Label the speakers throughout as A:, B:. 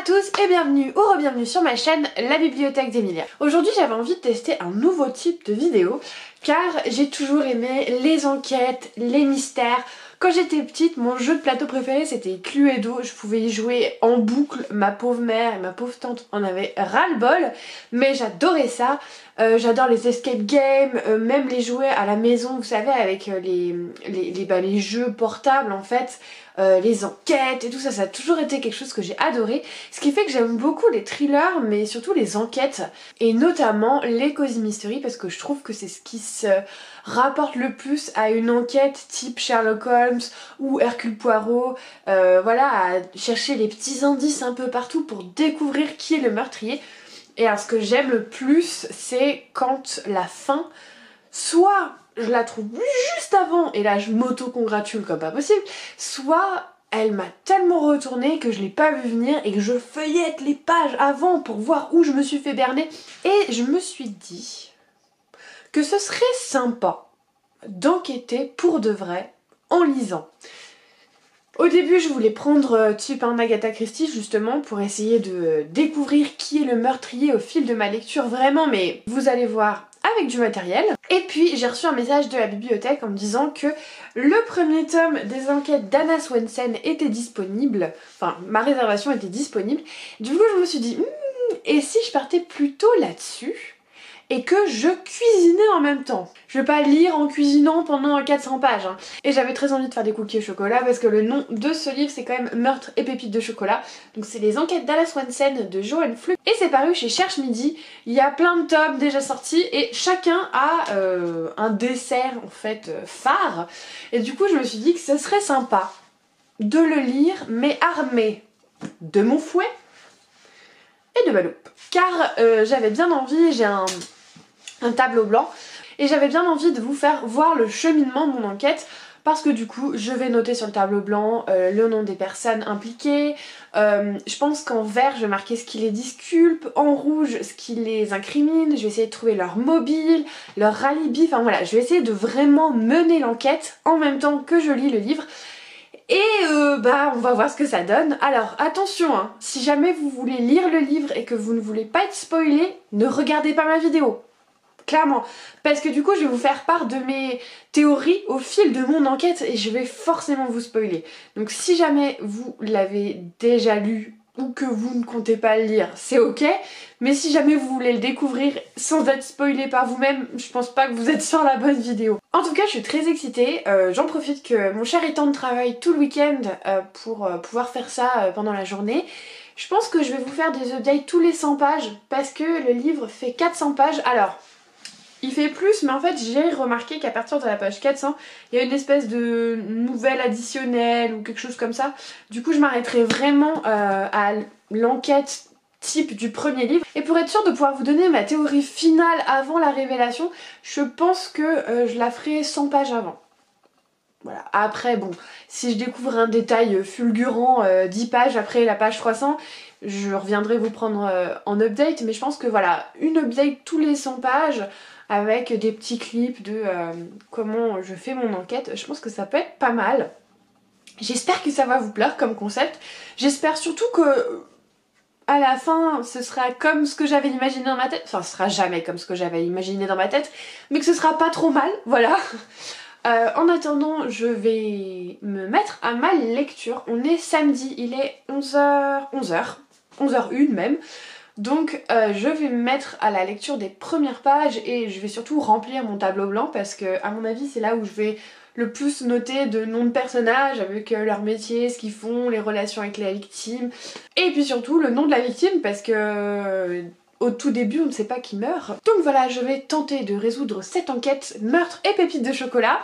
A: tous et bienvenue ou re-bienvenue sur ma chaîne La Bibliothèque d'Emilia. Aujourd'hui j'avais envie de tester un nouveau type de vidéo car j'ai toujours aimé les enquêtes, les mystères. Quand j'étais petite, mon jeu de plateau préféré c'était Cluedo, je pouvais y jouer en boucle, ma pauvre mère et ma pauvre tante en avaient ras-le-bol, mais j'adorais ça. J'adore les escape games, même les jouets à la maison, vous savez, avec les jeux portables en fait, les enquêtes et tout ça, ça a toujours été quelque chose que j'ai adoré. Ce qui fait que j'aime beaucoup les thrillers, mais surtout les enquêtes, et notamment les Cozy Mystery, parce que je trouve que c'est ce qui se rapporte le plus à une enquête type Sherlock Holmes ou Hercule Poirot, voilà, à chercher les petits indices un peu partout pour découvrir qui est le meurtrier. Et alors ce que j'aime le plus, c'est quand la fin, soit je la trouve juste avant, et là je m'auto-congratule comme pas possible, soit elle m'a tellement retournée que je l'ai pas vu venir et que je feuillette les pages avant pour voir où je me suis fait berner. Et je me suis dit que ce serait sympa d'enquêter pour de vrai en lisant. Au début je voulais prendre type un Agatha Christie justement pour essayer de découvrir qui est le meurtrier au fil de ma lecture vraiment, mais vous allez voir avec du matériel. Et puis j'ai reçu un message de la bibliothèque en me disant que le premier tome des enquêtes d'Anna Swensen était disponible, enfin ma réservation était disponible. Du coup je me suis dit et si je partais plutôt là-dessus et que je cuisinais en même temps. Je vais pas lire en cuisinant pendant 400 pages hein. Et j'avais très envie de faire des cookies au chocolat parce que le nom de ce livre c'est quand même Meurtre et pépites de chocolat. Donc c'est les enquêtes d'Anna Swensen de Joanne Flug et c'est paru chez Cherche Midi. Il y a plein de tomes déjà sortis et chacun a un dessert en fait phare. Et du coup je me suis dit que ce serait sympa de le lire mais armé de mon fouet et de ma loupe. Car j'avais bien envie, j'ai un tableau blanc et j'avais bien envie de vous faire voir le cheminement de mon enquête parce que du coup je vais noter sur le tableau blanc le nom des personnes impliquées, je pense qu'en vert je vais marquer ce qui les disculpe, en rouge ce qui les incrimine, je vais essayer de trouver leur mobile, leur alibi, enfin voilà, je vais essayer de vraiment mener l'enquête en même temps que je lis le livre. Et bah on va voir ce que ça donne. Alors attention hein, si jamais vous voulez lire le livre et que vous ne voulez pas être spoilé, ne regardez pas ma vidéo. Clairement, parce que du coup je vais vous faire part de mes théories au fil de mon enquête et je vais forcément vous spoiler. Donc si jamais vous l'avez déjà lu ou que vous ne comptez pas le lire, c'est ok. Mais si jamais vous voulez le découvrir sans être spoilé par vous-même, je pense pas que vous êtes sur la bonne vidéo. En tout cas je suis très excitée, j'en profite que mon cher étant de travail tout le week-end pour pouvoir faire ça pendant la journée. Je pense que je vais vous faire des updates tous les 100 pages parce que le livre fait 400 pages. Alors il fait plus, mais en fait j'ai remarqué qu'à partir de la page 400, il y a une espèce de nouvelle additionnelle ou quelque chose comme ça. Du coup je m'arrêterai vraiment à l'enquête type du premier livre. Et pour être sûre de pouvoir vous donner ma théorie finale avant la révélation, je pense que je la ferai 100 pages avant. Voilà. Après bon, si je découvre un détail fulgurant 10 pages après la page 300, je reviendrai vous prendre en update. Mais je pense que voilà, une update tous les 100 pages avec des petits clips de comment je fais mon enquête, je pense que ça peut être pas mal. J'espère que ça va vous plaire comme concept. J'espère surtout que à la fin ce sera comme ce que j'avais imaginé dans ma tête. Enfin ce sera jamais comme ce que j'avais imaginé dans ma tête, mais que ce sera pas trop mal, voilà. En attendant je vais me mettre à ma lecture. On est samedi, il est 11h01 même. Donc je vais me mettre à la lecture des premières pages et je vais surtout remplir mon tableau blanc parce que à mon avis c'est là où je vais le plus noter de noms de personnages avec leur métier, ce qu'ils font, les relations avec la victime et puis surtout le nom de la victime parce que au tout début on ne sait pas qui meurt. Donc voilà, je vais tenter de résoudre cette enquête meurtre et pépites de chocolat.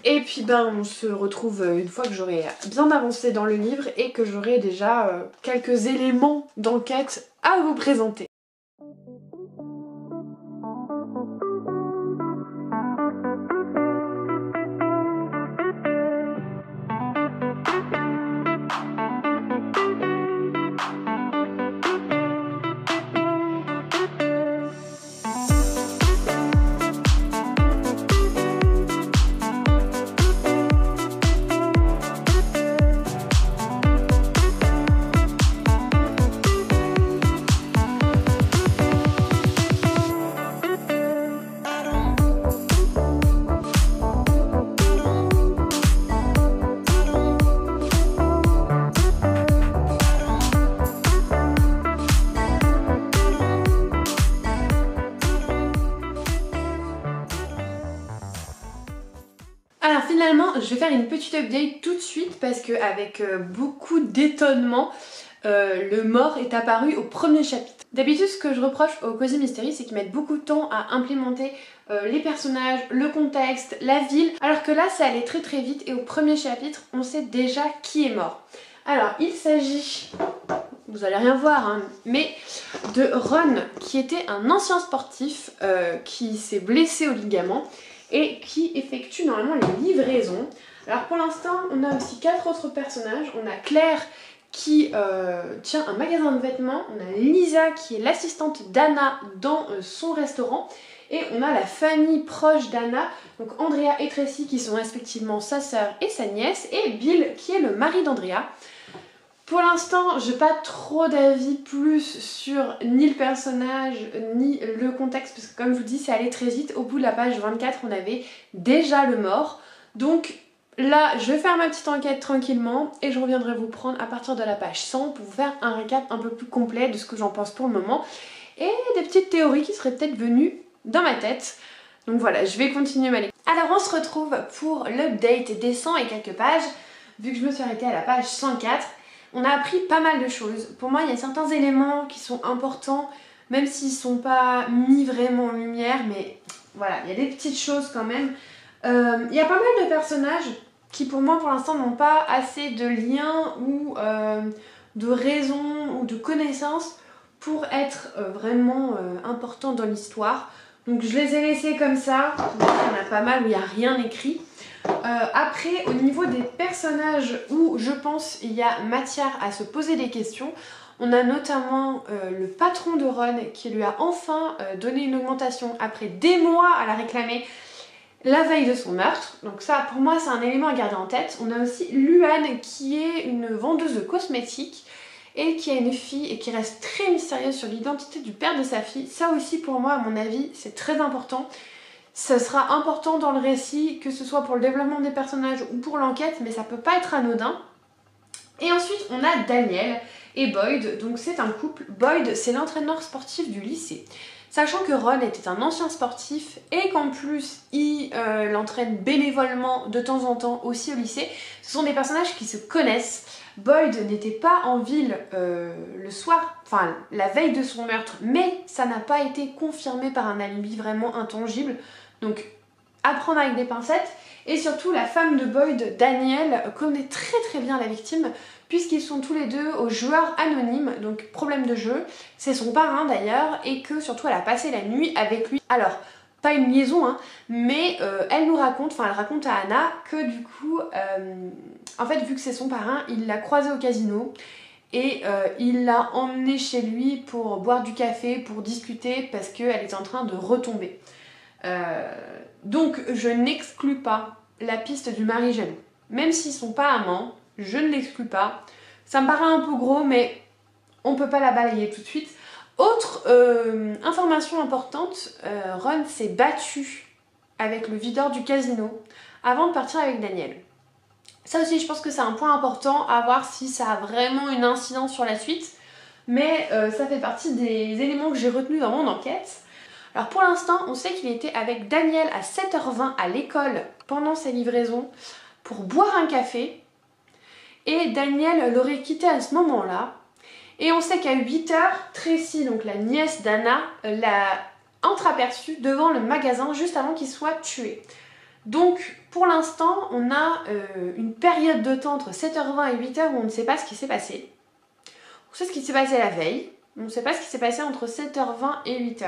A: Et puis ben on se retrouve une fois que j'aurai bien avancé dans le livre et que j'aurai déjà quelques éléments d'enquête à vous présenter. finalement, je vais faire une petite update tout de suite parce qu'avec beaucoup d'étonnement, le mort est apparu au premier chapitre. D'habitude, ce que je reproche aux Cozy Mystery, c'est qu'ils mettent beaucoup de temps à implémenter les personnages, le contexte, la ville, alors que là, ça allait très très vite et au premier chapitre, on sait déjà qui est mort. Alors, il s'agit, vous allez rien voir, hein, mais de Ron, qui était un ancien sportif qui s'est blessé au ligament et qui effectue normalement les livraisons. Alors pour l'instant, on a aussi 4 autres personnages. On a Claire qui tient un magasin de vêtements, on a Lisa qui est l'assistante d'Anna dans son restaurant, et on a la famille proche d'Anna, donc Andrea et Tracy qui sont respectivement sa sœur et sa nièce, et Bill qui est le mari d'Andrea. Pour l'instant, j'ai pas trop d'avis plus sur ni le personnage ni le contexte, parce que comme je vous dis, c'est allé très vite. Au bout de la page 24, on avait déjà le mort. Donc là, je vais faire ma petite enquête tranquillement et je reviendrai vous prendre à partir de la page 100 pour vous faire un récap un peu plus complet de ce que j'en pense pour le moment et des petites théories qui seraient peut-être venues dans ma tête. Donc voilà, je vais continuer ma lecture. Alors on se retrouve pour l'update des 100 et quelques pages, vu que je me suis arrêtée à la page 104. On a appris pas mal de choses. Pour moi, il y a certains éléments qui sont importants, même s'ils ne sont pas mis vraiment en lumière, mais voilà, il y a des petites choses quand même. Il y a pas mal de personnages qui, pour moi, pour l'instant, n'ont pas assez de liens ou de raisons ou de connaissances pour être vraiment importants dans l'histoire. Donc je les ai laissés comme ça. Il y en a pas mal où il n'y a rien écrit. Après, au niveau des personnages où je pense il y a matière à se poser des questions, on a notamment le patron de Ron qui lui a enfin donné une augmentation après des mois à la réclamer la veille de son meurtre. Donc ça, pour moi, c'est un élément à garder en tête. On a aussi Luan qui est une vendeuse de cosmétiques et qui a une fille et qui reste très mystérieuse sur l'identité du père de sa fille. Ça aussi, pour moi, à mon avis, c'est très important. Ça sera important dans le récit, que ce soit pour le développement des personnages ou pour l'enquête, mais ça peut pas être anodin. Et ensuite, on a Daniel et Boyd, donc c'est un couple. Boyd, c'est l'entraîneur sportif du lycée. Sachant que Ron était un ancien sportif et qu'en plus, il l'entraîne bénévolement de temps en temps aussi au lycée, ce sont des personnages qui se connaissent. Boyd n'était pas en ville le soir, enfin la veille de son meurtre, mais ça n'a pas été confirmé par un alibi vraiment intangible. Donc à prendre avec des pincettes. Et surtout la femme de Boyd, Daniel, connaît très très bien la victime puisqu'ils sont tous les deux aux joueurs anonymes, donc problème de jeu. C'est son parrain d'ailleurs et que surtout elle a passé la nuit avec lui. Alors pas une liaison hein, mais elle nous raconte, enfin elle raconte à Anna que du coup en fait vu que c'est son parrain, il l'a croisé au casino et il l'a emmené chez lui pour boire du café, pour discuter parce qu'elle était en train de retomber. Donc je n'exclus pas la piste du mari jaloux. Même s'ils sont pas amants, je ne l'exclus pas. Ça me paraît un peu gros mais on peut pas la balayer tout de suite. Autre information importante, Ron s'est battu avec le videur du casino avant de partir avec Daniel. Ça aussi je pense que c'est un point important à voir si ça a vraiment une incidence sur la suite. Mais ça fait partie des éléments que j'ai retenus dans mon enquête. Alors pour l'instant, on sait qu'il était avec Daniel à 7h20 à l'école pendant ses livraisons pour boire un café. Et Daniel l'aurait quitté à ce moment-là. Et on sait qu'à 8h, Tracy, donc la nièce d'Anna, l'a entreaperçu devant le magasin juste avant qu'il soit tué. Donc pour l'instant, on a une période de temps entre 7h20 et 8h où on ne sait pas ce qui s'est passé. On sait ce qui s'est passé la veille, mais on ne sait pas ce qui s'est passé entre 7h20 et 8h.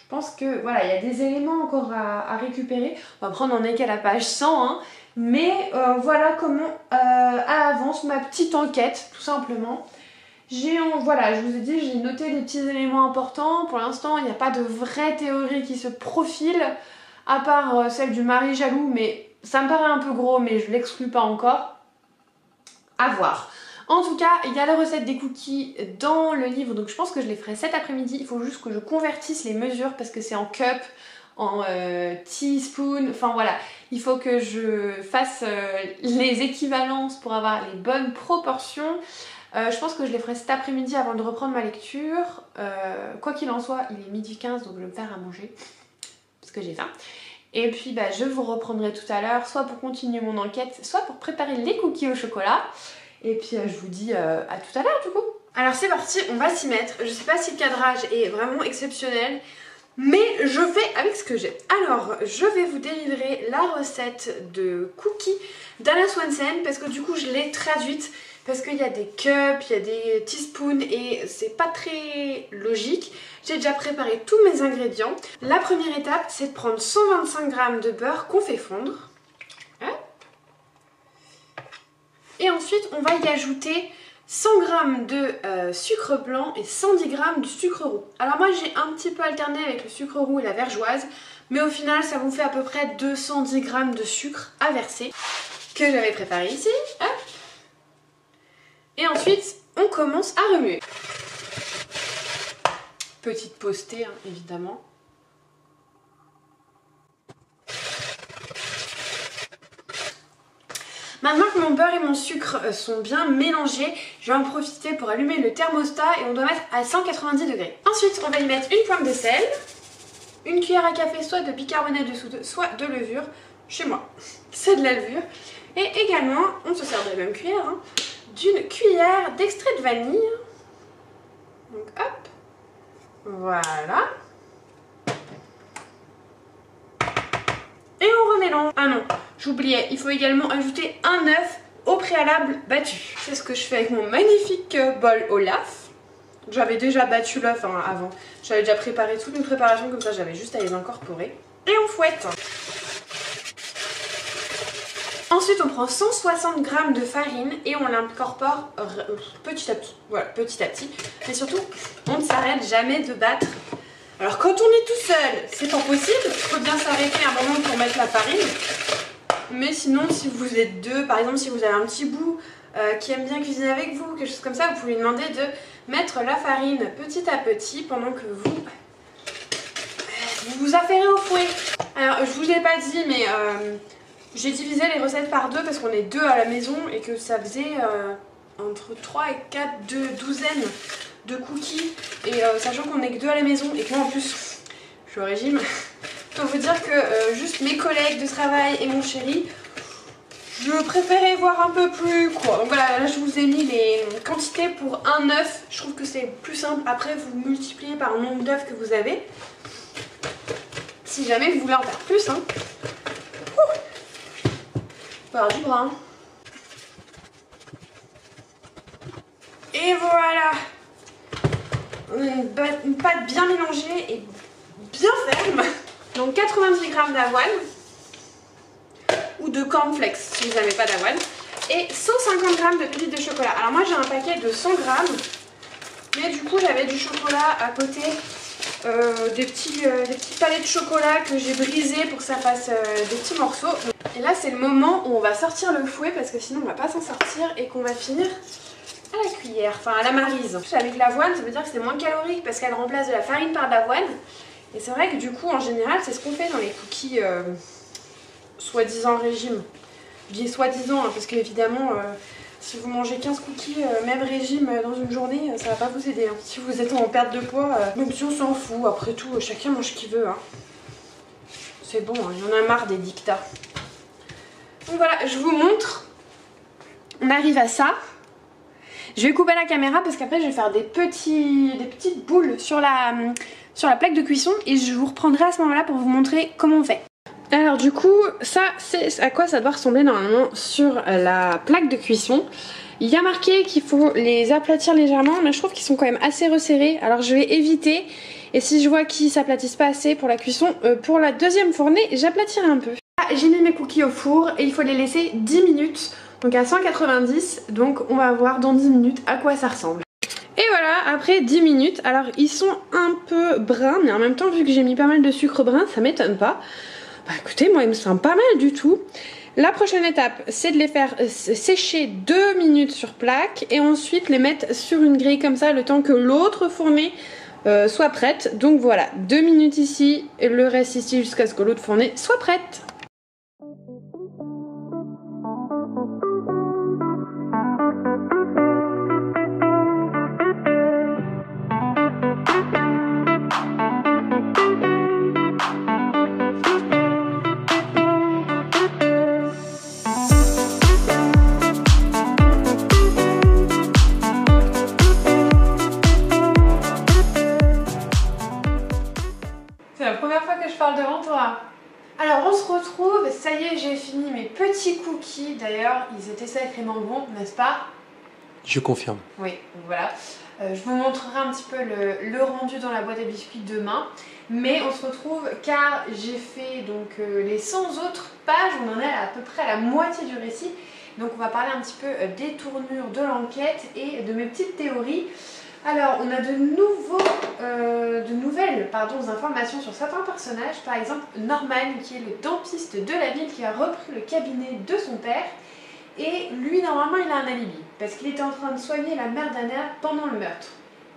A: Je pense que voilà, il y a des éléments encore à récupérer. On va prendre, on est qu'à la page 100, hein. Mais voilà comment avance ma petite enquête, tout simplement. Voilà, je vous ai dit, j'ai noté des petits éléments importants. Pour l'instant, il n'y a pas de vraie théorie qui se profile, à part celle du mari jaloux, mais ça me paraît un peu gros, mais je l'exclus pas encore. À voir. En tout cas, il y a la recette des cookies dans le livre, donc je pense que je les ferai cet après-midi. Il faut juste que je convertisse les mesures parce que c'est en cup, en teaspoon, enfin voilà. Il faut que je fasse les équivalences pour avoir les bonnes proportions. Je pense que je les ferai cet après-midi avant de reprendre ma lecture. Quoi qu'il en soit, il est 12h15, donc je vais me faire à manger parce que j'ai faim. Et puis bah, je vous reprendrai tout à l'heure, soit pour continuer mon enquête, soit pour préparer les cookies au chocolat. Et puis je vous dis à tout à l'heure du coup. Alors c'est parti, on va s'y mettre. Je sais pas si le cadrage est vraiment exceptionnel, mais je fais avec ce que j'ai. Alors je vais vous délivrer la recette de cookies d'Anna Swanson parce que du coup je l'ai traduite. Parce qu'il y a des cups, il y a des teaspoons et c'est pas très logique. J'ai déjà préparé tous mes ingrédients. La première étape, c'est de prendre 125 g de beurre qu'on fait fondre. Et ensuite, on va y ajouter 100 g de sucre blanc et 110 g de sucre roux. Alors moi, j'ai un petit peu alterné avec le sucre roux et la vergeoise. Mais au final, ça vous fait à peu près 210 g de sucre à verser que j'avais préparé ici. Hop. Et ensuite, on commence à remuer. Petite pause thé, hein, évidemment. Maintenant que mon beurre et mon sucre sont bien mélangés, je vais en profiter pour allumer le thermostat et on doit mettre à 190 degrés. Ensuite, on va y mettre une pointe de sel, une cuillère à café soit de bicarbonate de soude, soit de levure. Chez moi, c'est de la levure. Et également, on se sert de la même cuillère, hein, d'une cuillère d'extrait de vanille. Donc hop, voilà. Et on remélange. Ah non, j'oubliais, il faut également ajouter un œuf au préalable battu. C'est ce que je fais avec mon magnifique bol Olaf. J'avais déjà battu l'œuf hein, avant. J'avais déjà préparé toute une préparation comme ça, j'avais juste à les incorporer. Et on fouette. Ensuite, on prend 160 g de farine et on l'incorpore petit à petit. Voilà, petit à petit. Mais surtout, on ne s'arrête jamais de battre. Alors, quand on est tout seul, c'est pas possible. Il faut bien s'arrêter un moment pour mettre la farine. Mais sinon, si vous êtes deux, par exemple, si vous avez un petit bout qui aime bien cuisiner avec vous, quelque chose comme ça, vous pouvez lui demander de mettre la farine petit à petit pendant que vous vous affairez au fouet. Alors, je vous ai pas dit, mais j'ai divisé les recettes par deux parce qu'on est deux à la maison et que ça faisait entre 3 et 4 douzaines de cookies. Et sachant qu'on est que deux à la maison et que moi en plus je suis au régime, je peux vous dire que juste mes collègues de travail et mon chéri, je préférais voir un peu plus quoi. Donc voilà, là je vous ai mis les quantités pour un œuf. Je trouve que c'est plus simple. Après vous multipliez par le nombre d'œufs que vous avez. Si jamais vous voulez en faire plus, hein. Par du bras. Et voilà. Une pâte bien mélangée et bien ferme. Donc 90 g d'avoine ou de cornflakes si vous n'avez pas d'avoine. Et 150 g de pépites de chocolat. Alors moi j'ai un paquet de 100 g. Mais du coup j'avais du chocolat à côté. Des petits palets de chocolat que j'ai brisés pour que ça fasse des petits morceaux. Et là c'est le moment où on va sortir le fouet parce que sinon on va pas s'en sortir et qu'on va finir à la cuillère, enfin à la maryse. Avec l'avoine ça veut dire que c'est moins calorique parce qu'elle remplace de la farine par de l'avoine. Et c'est vrai que du coup en général c'est ce qu'on fait dans les cookies soi-disant régime. Je dis soi-disant hein, parce qu'évidemment si vous mangez 15 cookies, même régime dans une journée, ça va pas vous aider. Hein. Si vous êtes en perte de poids, même si on s'en fout, après tout, chacun mange ce qu'il veut. Hein. C'est bon, hein, il y en a marre des dictats. Donc voilà, je vous montre. On arrive à ça. Je vais couper la caméra parce qu'après je vais faire des petites boules sur la plaque de cuisson et je vous reprendrai à ce moment-là pour vous montrer comment on fait. Alors du coup, ça c'est à quoi ça doit ressembler normalement sur la plaque de cuisson. Il y a marqué qu'il faut les aplatir légèrement, mais je trouve qu'ils sont quand même assez resserrés. Alors je vais éviter, et si je vois qu'ils s'aplatissent pas assez pour la cuisson, pour la deuxième fournée, j'aplatirai un peu. J'ai mis mes cookies au four et il faut les laisser 10 minutes, donc à 190, donc on va voir dans 10 minutes à quoi ça ressemble. Et voilà, après 10 minutes, alors ils sont un peu bruns, mais en même temps vu que j'ai mis pas mal de sucre brun, ça m'étonne pas. Bah écoutez, moi il me semble pas mal du tout. La prochaine étape, c'est de les faire sécher 2 minutes sur plaque et ensuite les mettre sur une grille comme ça le temps que l'autre fournée soit prête. Donc voilà, 2 minutes ici et le reste ici jusqu'à ce que l'autre fournée soit prête. C'est la première fois que je parle devant toi. Alors on se retrouve, ça y est, j'ai fini mes petits cookies. D'ailleurs, ils étaient sacrément bons, n'est-ce pas?
B: Je confirme.
A: Oui, donc voilà. Je vous montrerai un petit peu le rendu dans la boîte à biscuits demain. Mais on se retrouve car j'ai fait donc les 100 autres pages. On en est à peu près à la moitié du récit. Donc on va parler un petit peu des tournures de l'enquête et de mes petites théories. Alors on a de nouvelles informations sur certains personnages. Par exemple Norman, qui est le dentiste de la ville, qui a repris le cabinet de son père. Et lui, normalement, il a un alibi, parce qu'il était en train de soigner la mère d'Anna pendant le meurtre.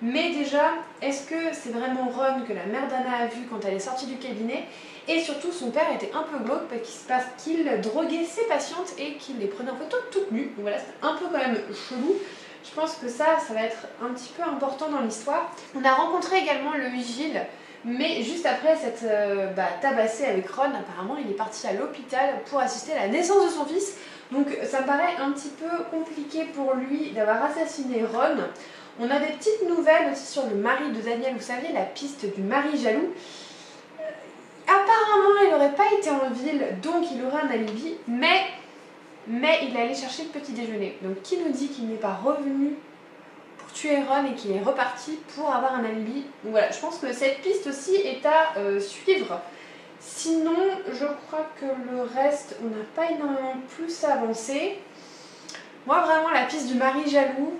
A: Mais déjà, est-ce que c'est vraiment Ron que la mère d'Anna a vu quand elle est sortie du cabinet? Et surtout, son père était un peu glauque parce qu'il droguait ses patientes et qu'il les prenait en photo toutes nues. Donc voilà, c'est un peu quand même chelou. Je pense que ça va être un petit peu important dans l'histoire. On a rencontré également le vigile, mais juste après s'être tabassé avec Ron, apparemment, il est parti à l'hôpital pour assister à la naissance de son fils. Donc ça me paraît un petit peu compliqué pour lui d'avoir assassiné Ron. On a des petites nouvelles aussi sur le mari de Daniel, vous savez, la piste du mari jaloux. Apparemment, il n'aurait pas été en ville, donc il aurait un alibi, mais il est allé chercher le petit déjeuner. Donc qui nous dit qu'il n'est pas revenu pour tuer Ron et qu'il est reparti pour avoir un alibi? Donc voilà, je pense que cette piste aussi est à suivre. Sinon, je crois que le reste, on n'a pas énormément plus avancé. Moi, vraiment, la piste du mari jaloux,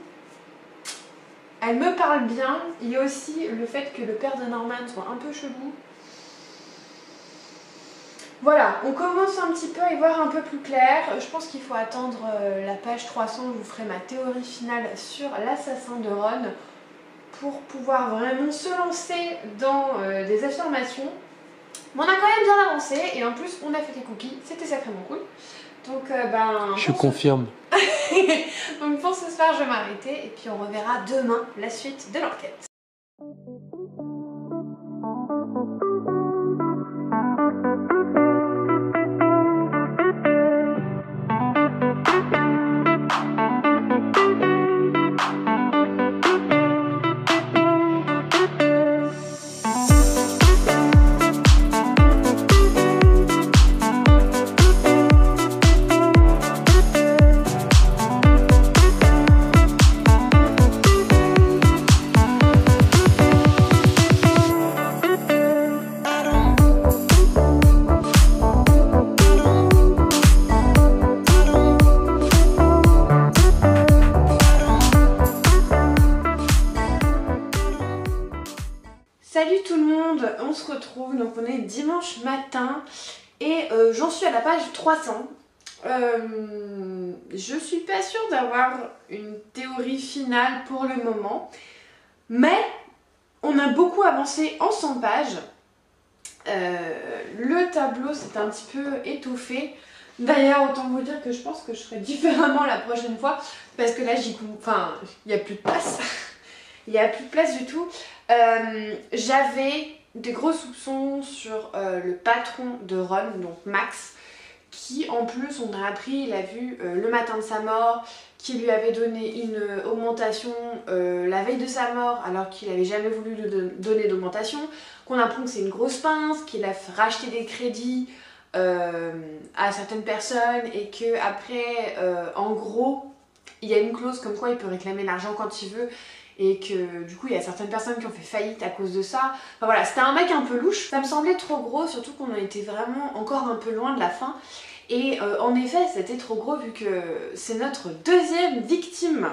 A: elle me parle bien. Il y a aussi le fait que le père de Norman soit un peu chelou. Voilà, on commence un petit peu à y voir un peu plus clair. Je pense qu'il faut attendre la page 300, je vous ferai ma théorie finale sur l'assassin de Ron pour pouvoir vraiment se lancer dans des affirmations. Mais on a quand même bien avancé et en plus on a fait des cookies, c'était sacrément cool. Donc
B: je confirme.
A: Donc pour ce soir je vais m'arrêter et puis on reverra demain la suite de l'enquête. Salut tout le monde, on se retrouve, donc on est dimanche matin et j'en suis à la page 300. Je suis pas sûre d'avoir une théorie finale pour le moment, mais on a beaucoup avancé en 100 pages. Le tableau s'est un petit peu étoffé. D'ailleurs, autant vous dire que je pense que je ferai différemment la prochaine fois parce que là, il n'y a plus de place. Il n'y a plus de place du tout. J'avais des gros soupçons sur le patron de Ron, donc Max, qui en plus, on a appris, il a vu le matin de sa mort, qui lui avait donné une augmentation la veille de sa mort, alors qu'il n'avait jamais voulu lui donner d'augmentation, qu'on apprend que c'est une grosse pince, qu'il a racheté des crédits à certaines personnes et que après, en gros, il y a une clause comme quoi il peut réclamer l'argent quand il veut. Et que du coup il y a certaines personnes qui ont fait faillite à cause de ça. Enfin voilà, c'était un mec un peu louche. Ça me semblait trop gros, surtout qu'on en était vraiment encore un peu loin de la fin. Et en effet, c'était trop gros vu que c'est notre deuxième victime.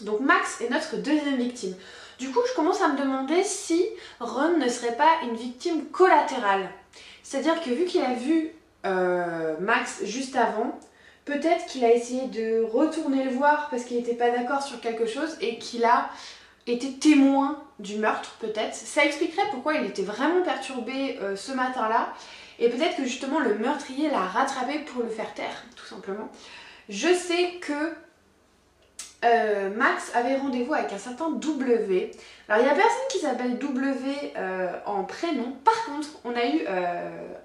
A: Donc Max est notre deuxième victime. Du coup, je commence à me demander si Ron ne serait pas une victime collatérale. C'est-à-dire que vu qu'il a vu Max juste avant, peut-être qu'il a essayé de retourner le voir parce qu'il n'était pas d'accord sur quelque chose et qu'il a été témoin du meurtre, peut-être. Ça expliquerait pourquoi il était vraiment perturbé ce matin-là. Et peut-être que justement le meurtrier l'a rattrapé pour le faire taire, tout simplement. Je sais que Max avait rendez-vous avec un certain W. Alors il n'y a personne qui s'appelle W en prénom. Par contre, on a eu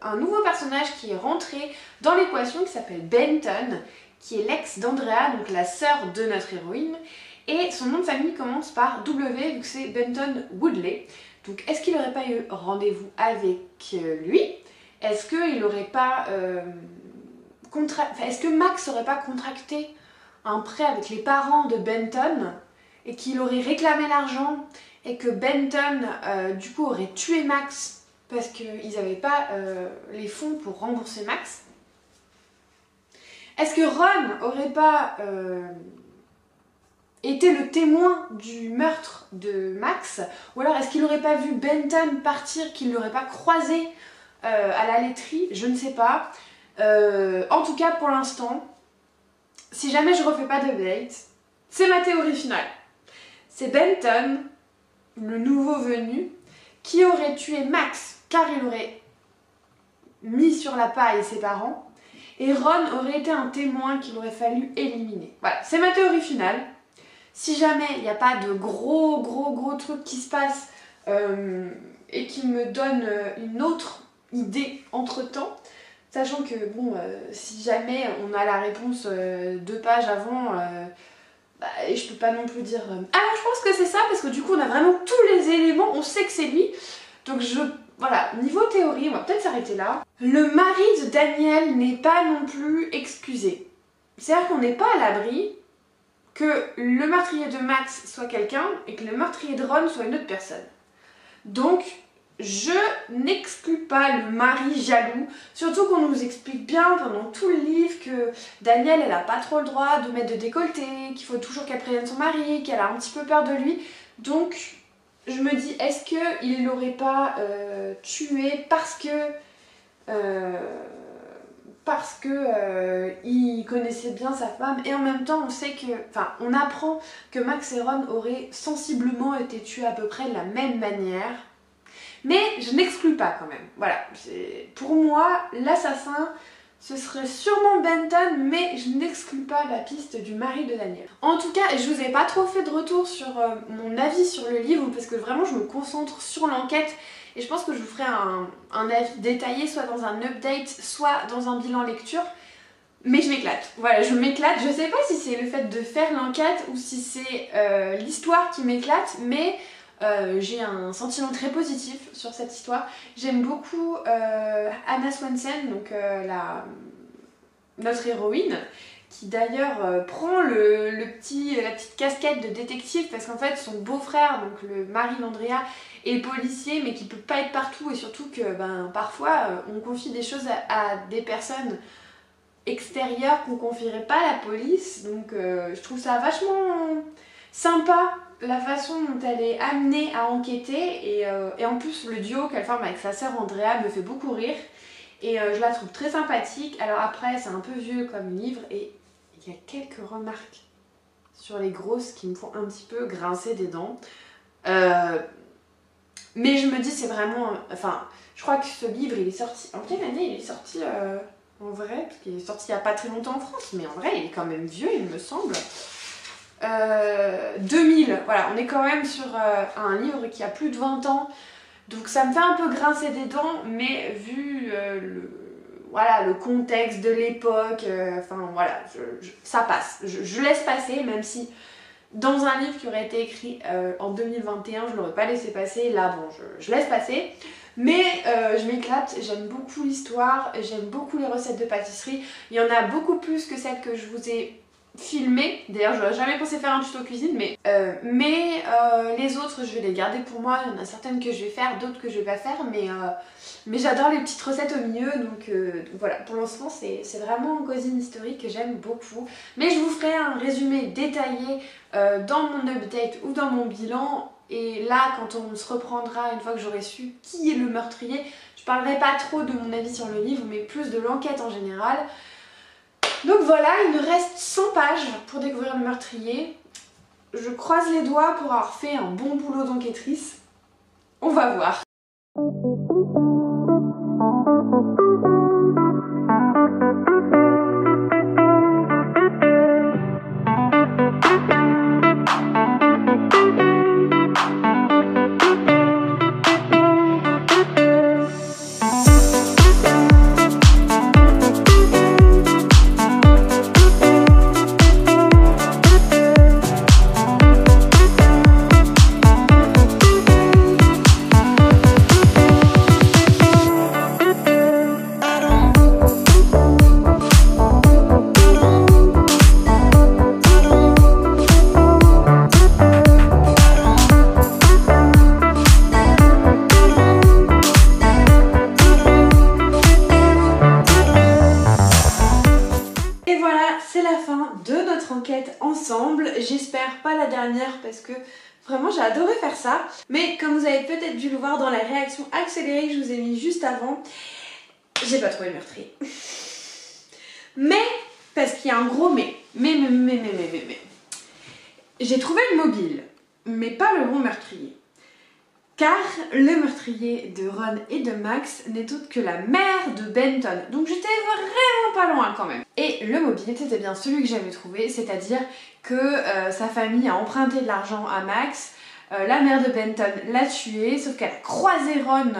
A: un nouveau personnage qui est rentré dans l'équation qui s'appelle Benton, qui est l'ex d'Andrea, donc la sœur de notre héroïne. Et son nom de famille commence par W, vu que c'est Benton Woodley. Donc est-ce qu'il n'aurait pas eu rendez-vous avec lui? Est-ce qu'il n'aurait pas est-ce que Max n'aurait pas contracté un prêt avec les parents de Benton et qu'il aurait réclamé l'argent et que Benton du coup aurait tué Max parce qu'ils n'avaient pas les fonds pour rembourser Max? Est-ce que Ron aurait pas été le témoin du meurtre de Max? Ou alors est-ce qu'il n'aurait pas vu Benton partir, qu'il ne l'aurait pas croisé à la laiterie? Je ne sais pas. En tout cas, pour l'instant, si jamais je refais pas d'update, c'est ma théorie finale. C'est Benton, le nouveau venu, qui aurait tué Max car il aurait mis sur la paille ses parents, et Ron aurait été un témoin qu'il aurait fallu éliminer. Voilà, c'est ma théorie finale. Si jamais il n'y a pas de gros trucs qui se passent et qui me donne une autre idée entre-temps, sachant que bon, si jamais on a la réponse 2 pages avant, et je peux pas non plus dire alors je pense que c'est ça, parce que du coup on a vraiment tous les éléments, on sait que c'est lui. Donc voilà, niveau théorie, on va peut-être s'arrêter là. Le mari de Daniel n'est pas non plus excusé. C'est-à-dire qu'on n'est pas à l'abri que le meurtrier de Max soit quelqu'un et que le meurtrier de Ron soit une autre personne. Donc, je n'exclus pas le mari jaloux, surtout qu'on nous explique bien pendant tout le livre que Daniel, elle n'a pas trop le droit de mettre de décolleté, qu'il faut toujours qu'elle prévienne son mari, qu'elle a un petit peu peur de lui. Donc, je me dis, est-ce qu'il ne l'aurait pas tué parce que il connaissait bien sa femme, et en même temps on sait que, enfin on apprend que Max et Ron auraient sensiblement été tués à peu près de la même manière, mais je n'exclus pas quand même. Voilà, pour moi l'assassin ce serait sûrement Benton, mais je n'exclus pas la piste du mari de Daniel. En tout cas, je vous ai pas trop fait de retour sur mon avis sur le livre, parce que vraiment je me concentre sur l'enquête. Et je pense que je vous ferai un avis détaillé, soit dans un update, soit dans un bilan lecture. Mais je m'éclate. Voilà, je m'éclate. Je sais pas si c'est le fait de faire l'enquête ou si c'est l'histoire qui m'éclate, mais j'ai un sentiment très positif sur cette histoire. J'aime beaucoup Anna Swanson, donc notre héroïne, qui d'ailleurs prend la petite casquette de détective, parce qu'en fait son beau-frère, donc le mari d'Andrea, est policier mais qui peut pas être partout, et surtout que parfois on confie des choses à des personnes extérieures qu'on confierait pas à la police. Donc je trouve ça vachement sympa la façon dont elle est amenée à enquêter, et en plus le duo qu'elle forme avec sa sœur Andrea me fait beaucoup rire, et je la trouve très sympathique. Alors après c'est un peu vieux comme livre, et il y a quelques remarques sur les grosses qui me font un petit peu grincer des dents. Mais je me dis c'est vraiment... Enfin, je crois que ce livre il est sorti... En quelle année il est sorti en vrai? Parce qu'il est sorti il n'y a pas très longtemps en France, mais en vrai il est quand même vieux il me semble. 2000, voilà, on est quand même sur un livre qui a plus de 20 ans. Donc ça me fait un peu grincer des dents, mais vu le contexte de l'époque, enfin voilà, ça passe. Je laisse passer, même si dans un livre qui aurait été écrit en 2021, je l'aurais pas laissé passer. Là, bon, je laisse passer. Mais je m'éclate, j'aime beaucoup l'histoire, j'aime beaucoup les recettes de pâtisserie. Il y en a beaucoup plus que celles que je vous ai filmées. D'ailleurs, j'aurais jamais pensé faire un tuto cuisine, mais les autres, je vais les garder pour moi. Il y en a certaines que je vais faire, d'autres que je vais pas faire, mais j'adore les petites recettes au milieu, donc voilà, pour l'instant c'est vraiment un cosine historique que j'aime beaucoup. Mais je vous ferai un résumé détaillé dans mon update ou dans mon bilan, et là quand on se reprendra, une fois que j'aurai su qui est le meurtrier, je parlerai pas trop de mon avis sur le livre, mais plus de l'enquête en général. Donc voilà, il me reste 100 pages pour découvrir le meurtrier. Je croise les doigts pour avoir fait un bon boulot d'enquêtrice. On va voir. j'espère pas la dernière parce que vraiment j'ai adoré faire ça. Mais comme vous avez peut-être dû le voir dans la réaction accélérée que je vous ai mis juste avant, j'ai pas trouvé le meurtrier. Mais, parce qu'il y a un gros mais. J'ai trouvé le mobile, mais pas le bon meurtrier. Car le meurtrier de Ron et de Max n'est autre que la mère de Benton. Donc j'étais vraiment pas loin quand même. Et le mobile, c'était bien celui que j'avais trouvé, c'est-à-dire que sa famille a emprunté de l'argent à Max. La mère de Benton l'a tué, sauf qu'elle a croisé Ron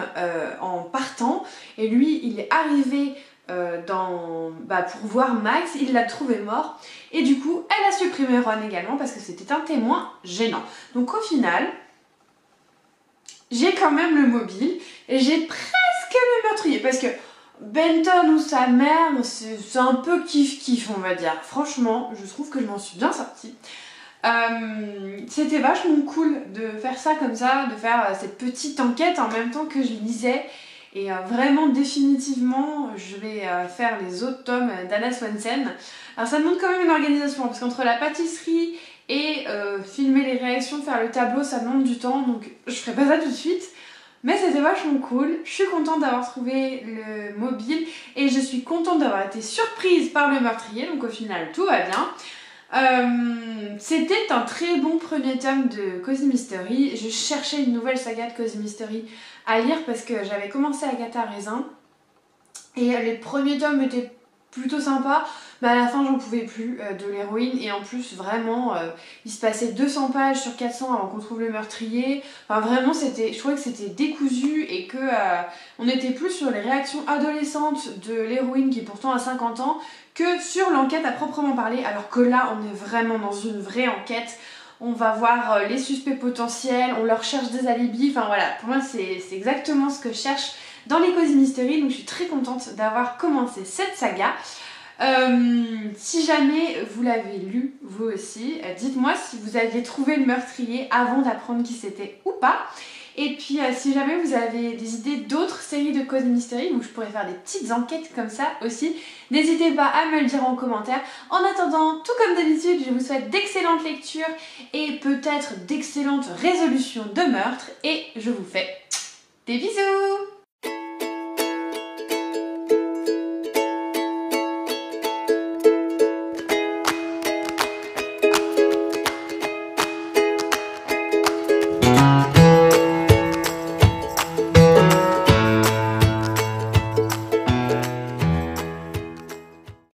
A: en partant. Et lui, il est arrivé pour voir Max, il l'a trouvé mort. Et du coup, elle a supprimé Ron également parce que c'était un témoin gênant. Donc au final, j'ai quand même le mobile et j'ai presque le meurtrier. Parce que Benton ou sa mère, c'est un peu kiff-kiff, on va dire. Franchement, je trouve que je m'en suis bien sortie. C'était vachement cool de faire ça comme ça, de faire cette petite enquête en même temps que je lisais. Et vraiment définitivement je vais faire les autres tomes d'Anna Swanson. Alors ça demande quand même une organisation parce qu'entre la pâtisserie et filmer les réactions, faire le tableau, ça demande du temps, donc je ferai pas ça tout de suite. Mais c'était vachement cool, je suis contente d'avoir trouvé le mobile et je suis contente d'avoir été surprise par le meurtrier, donc au final tout va bien. C'était un très bon premier tome de Cozy Mystery. Je cherchais une nouvelle saga de Cozy Mystery à lire parce que j'avais commencé Agatha Raisin et les premiers tomes étaient plutôt sympas, mais à la fin j'en pouvais plus de l'héroïne et en plus vraiment il se passait 200 pages sur 400 avant qu'on trouve le meurtrier. Enfin vraiment je trouvais que c'était décousu et que on était plus sur les réactions adolescentes de l'héroïne qui pourtant a 50 ans que sur l'enquête à proprement parler, alors que là on est vraiment dans une vraie enquête. On va voir les suspects potentiels, on leur cherche des alibis, enfin voilà, pour moi c'est exactement ce que je cherche dans les Cozy Mystery, donc je suis très contente d'avoir commencé cette saga. Si jamais vous l'avez lu, vous aussi, dites-moi si vous aviez trouvé le meurtrier avant d'apprendre qui c'était ou pas. Et puis si jamais vous avez des idées d'autres séries de Cozy Mystery où je pourrais faire des petites enquêtes comme ça aussi, n'hésitez pas à me le dire en commentaire. En attendant, tout comme d'habitude, je vous souhaite d'excellentes lectures et peut-être d'excellentes résolutions de meurtres et je vous fais des bisous!